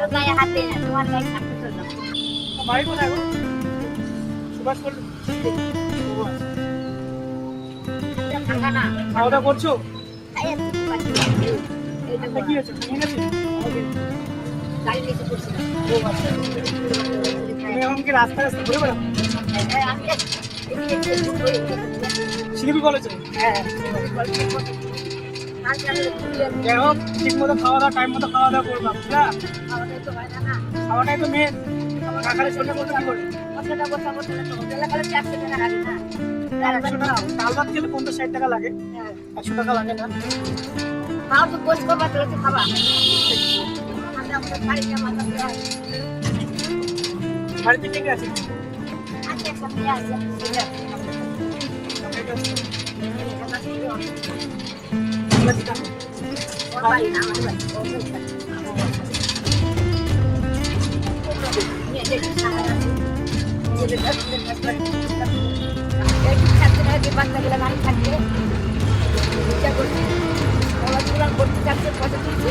কারো গায়ে হাত দেয় না, তোমার গায়ে থাকতে চললাম। বাড়ি কোথায় গো? সুভাষ পল্লী। ও আচ্ছা। ফাঁকা না, খাওয়া দাওয়া করছো? খাই আর কিছু পাচ্ছি না। এইটা তা কি হয়েছে? ভেঙে গেছে? গাড়ি নিচে পড়ছিলাম। ও আচ্ছা। তুমি এখন কি রাস্তায় রাস্তায় ঘুরে বেড়াও? আমি একটু ঘুরে শিলিগুড়ি কলেজে? হ্যাঁ, আর জানো যাই হোক, ঠিক মতো খাওয়া দাওয়া, টাইম মতো খাওয়া দাওয়া করবা, বুঝলা? খাওয়াটাই তো হয় না না। খাওয়াটাই তো মেন। না খালে শরীরে বলতে কি করে? কতটা কথা বলতে না, তো হোটেলে গেলে 400 টাকা লাগে না। 100 টাকা। ডাল ভাত খেলে 50-60 টাকা লাগে। হ্যাঁ, 100 টাকা লাগে না। খাও তো গোছ করবা, তাহলে তো খাবা। আমাদের বাড়িতে মাথা দিয়ে বাড়িতে কে কে আছে? আছে, একটা মেয়ে আছে, ছেলে আছে। ওর বাড়ি না, আমাদের বাড়ি। ওর বাড়ি। মেয়েদের সাহায্য আছে। মেয়েদের এই ছাত্ররা যে বাচ্চাগুলো বাড়ি থাকবে, ইচ্ছা করছে। পড়াশোনা করতে চাচ্ছে, পয়সা দিচ্ছি।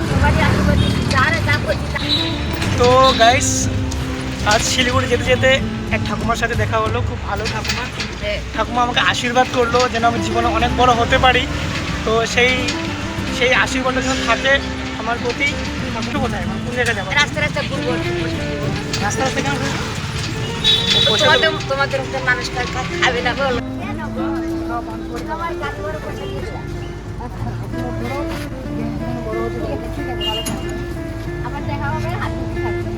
সবারই আশীর্বাদ দিচ্ছি। যারা যা করছি তা তো গাইস, আজ শিলিগুড়ি যেতে যেতে এক ঠাকুমার সাথে দেখা হলো, খুব ভালো ঠাকুমা। ঠাকুমা আমাকে আশীর্বাদ করলো যেন আমি জীবনে অনেক বড় হতে পারি। তো সেই আশীর্বাদটা যেন থাকে আমার প্রতি। ঠাকুর কোথায়, মানে কোন জায়গায় যাবো? রাস্তা রাস্তা ঘুরবো। রাস্তা রাস্তা কেন ঘুরবো? তোমাদের মতো মানুষ খাবে না বলো। সবাই গাছ বড় পয়সা দিয়েছিলাম। আবার দেখা হবে, হাত মুখে থাকবে।